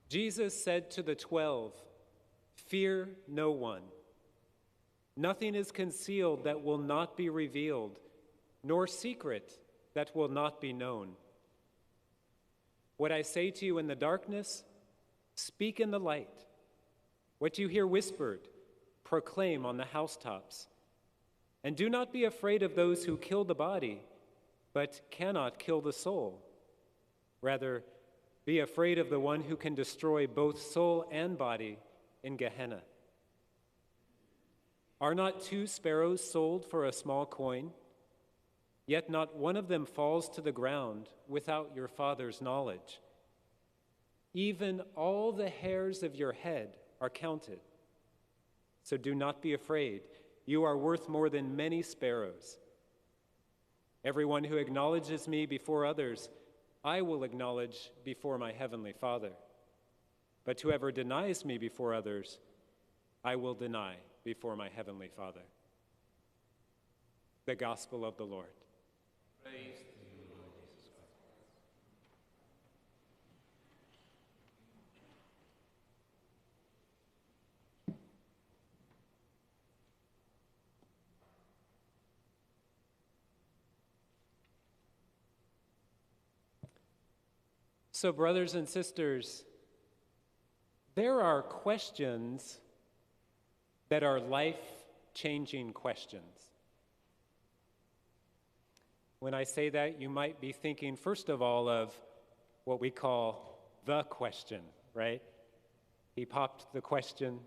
Jesus said to the 12, "Fear no one. Nothing is concealed that will not be revealed, nor secret that will not be known. What I say to you in the darkness, speak in the light. What you hear whispered, proclaim on the housetops. And do not be afraid of those who kill the body, but cannot kill the soul. Rather, be afraid of the one who can destroy both soul and body in Gehenna. Are not 2 sparrows sold for a small coin? Yet not one of them falls to the ground without your Father's knowledge. Even all the hairs of your head are counted. So do not be afraid. You are worth more than many sparrows. Everyone who acknowledges me before others, I will acknowledge before my heavenly Father. But whoever denies me before others, I will deny before my heavenly Father." The Gospel of the Lord. Praise to you, Lord Jesus Christ. So, brothers and sisters, there are questions that are life-changing questions. When I say that, you might be thinking, first of all, of what we call the question, right? He popped the question,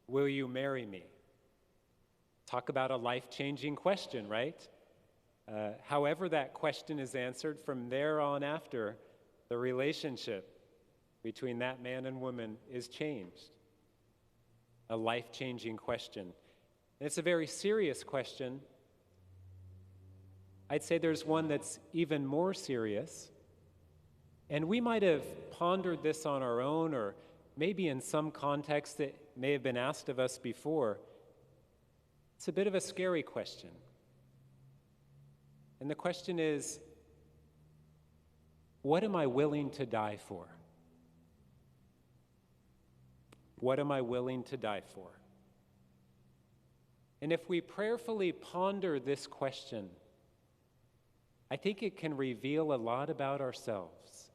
"Will you marry me?" Talk about a life-changing question, right? However that question is answered, from there on after, the relationship between that man and woman is changed. A life-changing question. And it's a very serious question. I'd say there's one that's even more serious. And we might have pondered this on our own, or maybe in some context that may have been asked of us before. It's a bit of a scary question. And the question is, what am I willing to die for? What am I willing to die for? And if we prayerfully ponder this question, I think it can reveal a lot about ourselves.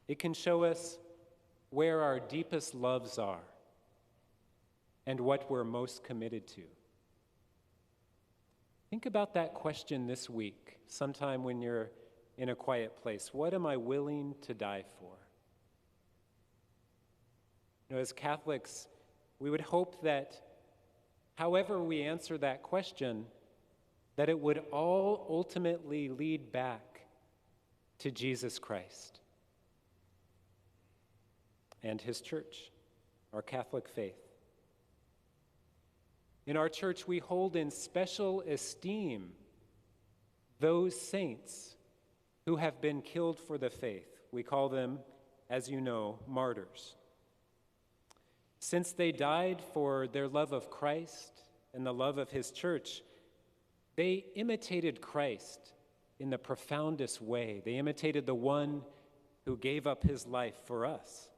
It can show us where our deepest loves are and what we're most committed to. Think about that question this week, sometime when you're in a quiet place. What am I willing to die for? You know, as Catholics, we would hope that however we answer that question, that it would all ultimately lead back to Jesus Christ and his church, our Catholic faith. In our church, we hold in special esteem those saints who have been killed for the faith. We call them, as you know, martyrs. Since they died for their love of Christ and the love of his church, they imitated Christ in the profoundest way. They imitated the one who gave up his life for us.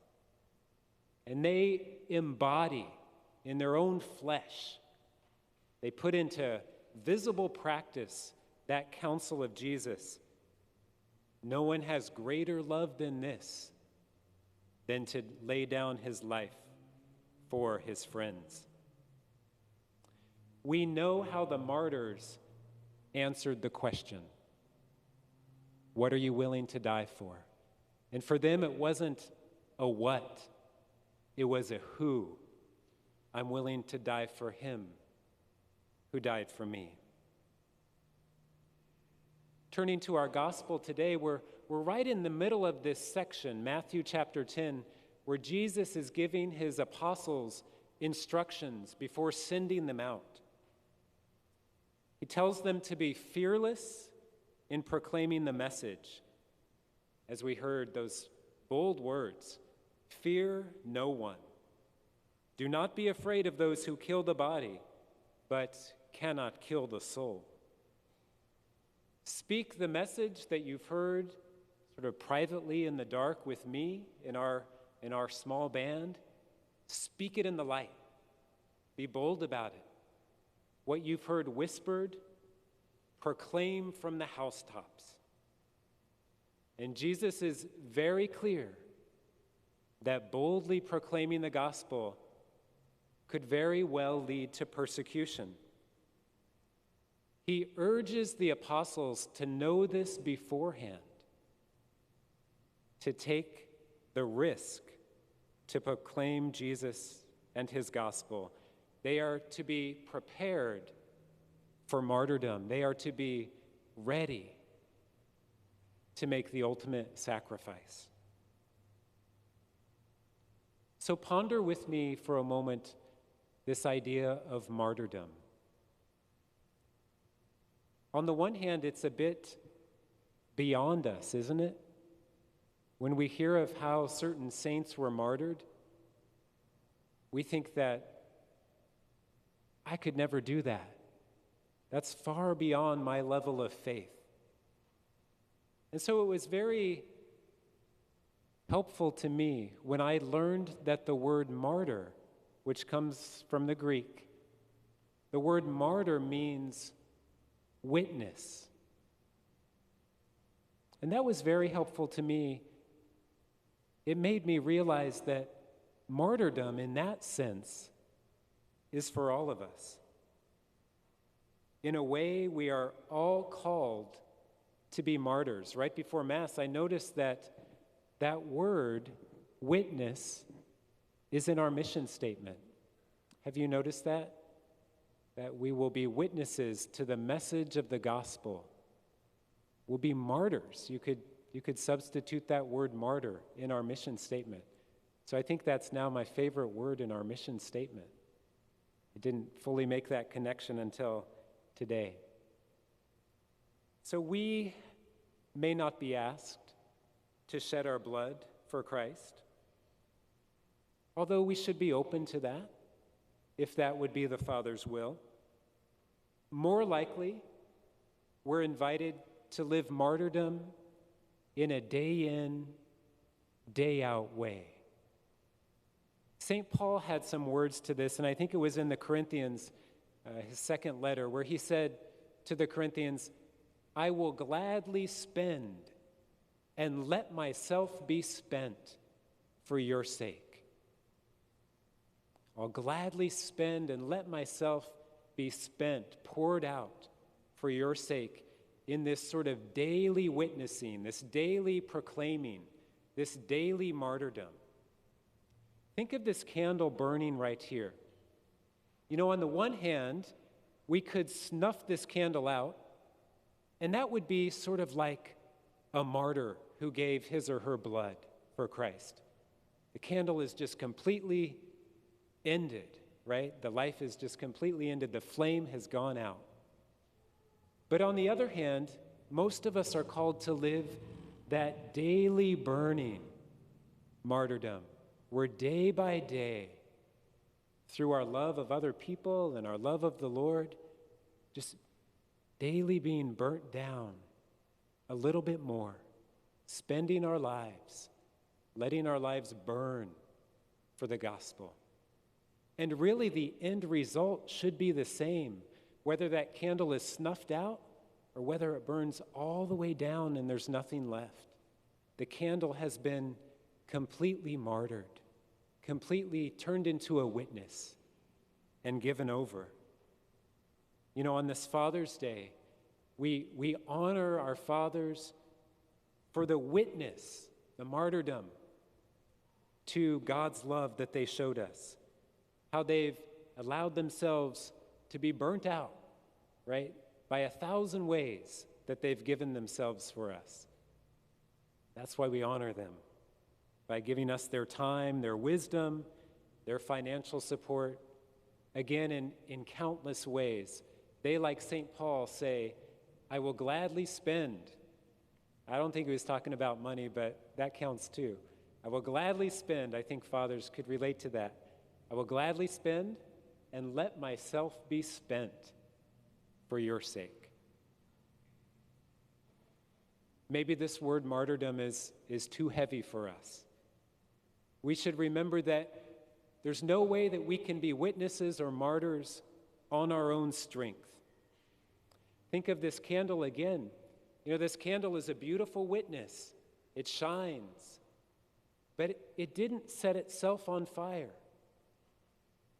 And they embody in their own flesh, they put into visible practice that counsel of Jesus. No one has greater love than this, than to lay down his life for his friends. We know how the martyrs answered the question, what are you willing to die for? And for them, it wasn't a what, it was a who. I'm willing to die for him who died for me. Turning to our gospel today, we're right in the middle of this section, Matthew chapter 10, where Jesus is giving his apostles instructions before sending them out. He tells them to be fearless in proclaiming the message. As we heard those bold words, fear no one. Do not be afraid of those who kill the body, but cannot kill the soul. Speak the message that you've heard sort of privately in the dark with me in our in our small band, speak it in the light. Be bold about it. What you've heard whispered, proclaim from the housetops. And Jesus is very clear that boldly proclaiming the gospel could very well lead to persecution. He urges the apostles to know this beforehand, to take the risk to proclaim Jesus and his gospel. They are to be prepared for martyrdom. They are to be ready to make the ultimate sacrifice. So ponder with me for a moment this idea of martyrdom. On the one hand, it's a bit beyond us, isn't it? When we hear of how certain saints were martyred, we think that I could never do that. That's far beyond my level of faith. And so it was very helpful to me when I learned that the word martyr, which comes from the Greek, the word martyr means witness. And that was very helpful to me. It made me realize that martyrdom in that sense is for all of us. In a way, we are all called to be martyrs. Right before Mass, I noticed that that word, witness, is in our mission statement. Have you noticed that? That we will be witnesses to the message of the gospel. We'll be martyrs. You could substitute that word martyr in our mission statement. So I think that's now my favorite word in our mission statement. I didn't fully make that connection until today. So we may not be asked to shed our blood for Christ, although we should be open to that, if that would be the Father's will. More likely, we're invited to live martyrdom in a day-in, day-out way. St. Paul had some words to this, and I think it was in the Corinthians, his second letter, where he said to the Corinthians, I will gladly spend and let myself be spent for your sake. I'll gladly spend and let myself be spent, poured out for your sake in this sort of daily witnessing, this daily proclaiming, this daily martyrdom. Think of this candle burning right here. You know, on the one hand, we could snuff this candle out, and that would be sort of like a martyr who gave his or her blood for Christ. The candle is just completely ended, right? The life is just completely ended. The flame has gone out. But on the other hand, most of us are called to live that daily burning martyrdom, where day by day, through our love of other people and our love of the Lord, just daily being burnt down a little bit more, spending our lives, letting our lives burn for the gospel. And really the end result should be the same, whether that candle is snuffed out or whether it burns all the way down and there's nothing left. The candle has been completely martyred, completely turned into a witness and given over. You know, on this Father's Day, we honor our fathers for the witness, the martyrdom to God's love that they showed us, how they've allowed themselves to be burnt out, right, by 1,000 ways that they've given themselves for us. That's why we honor them, by giving us their time, their wisdom, their financial support, again, in countless ways. They, like St. Paul, say, I will gladly spend. I don't think he was talking about money, but that counts too. I will gladly spend. I think fathers could relate to that. I will gladly spend and let myself be spent for your sake. Maybe this word martyrdom is too heavy for us. We should remember that there's no way that we can be witnesses or martyrs on our own strength. Think of this candle again. You know, this candle is a beautiful witness. It shines. But it didn't set itself on fire.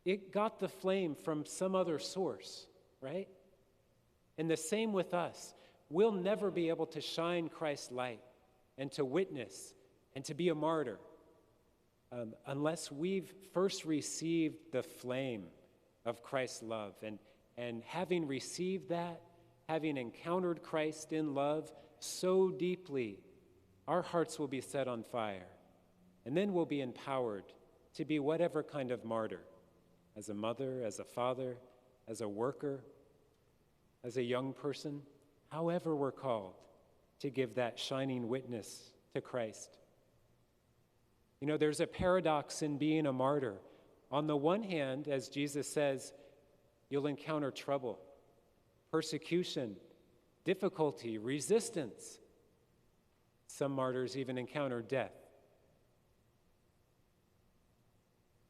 It got the flame from some other source, right? And the same with us. We'll never be able to shine Christ's light and to witness and to be a martyr unless we've first received the flame of Christ's love. And having received that, having encountered Christ in love so deeply, our hearts will be set on fire. And then we'll be empowered to be whatever kind of martyr, as a mother, as a father, as a worker, as a young person, however we're called to give that shining witness to Christ. You know, there's a paradox in being a martyr. On the one hand, as Jesus says, you'll encounter trouble, persecution, difficulty, resistance. Some martyrs even encounter death.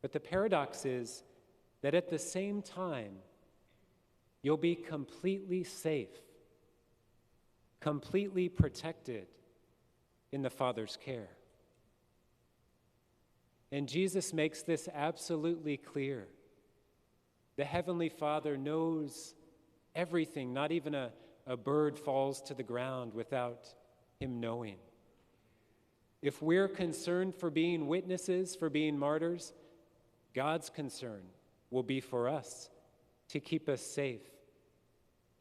But the paradox is that at the same time, you'll be completely safe, completely protected in the Father's care. And Jesus makes this absolutely clear. The Heavenly Father knows everything. Not even a bird falls to the ground without Him knowing. If we're concerned for being witnesses, for being martyrs, God's concern will be for us to keep us safe.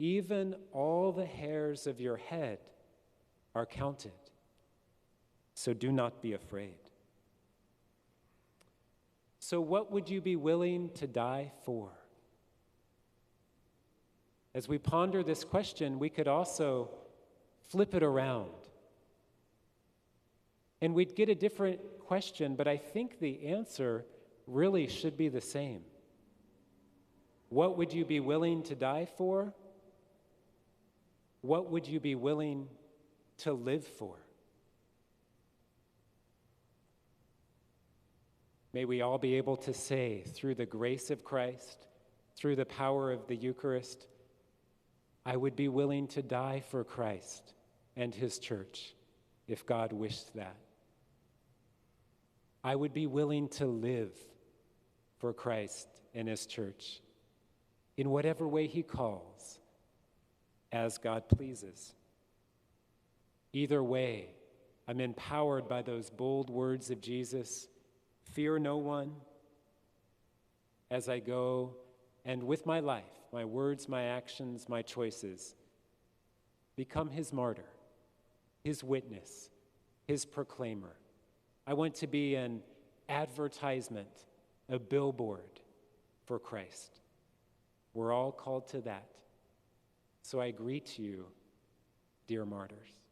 Even all the hairs of your head are counted. So do not be afraid. So what would you be willing to die for? As we ponder this question, we could also flip it around. And we'd get a different question, but I think the answer really should be the same. What would you be willing to die for? What would you be willing to live for? May we all be able to say, through the grace of Christ, through the power of the Eucharist, I would be willing to die for Christ and His church, if God wished that. I would be willing to live for Christ and His church in whatever way He calls, as God pleases. Either way, I'm empowered by those bold words of Jesus, fear no one, as I go, and with my life, my words, my actions, my choices, become His martyr, His witness, His proclaimer. I want to be an advertisement, a billboard for Christ. We're all called to that. So I greet you, dear martyrs.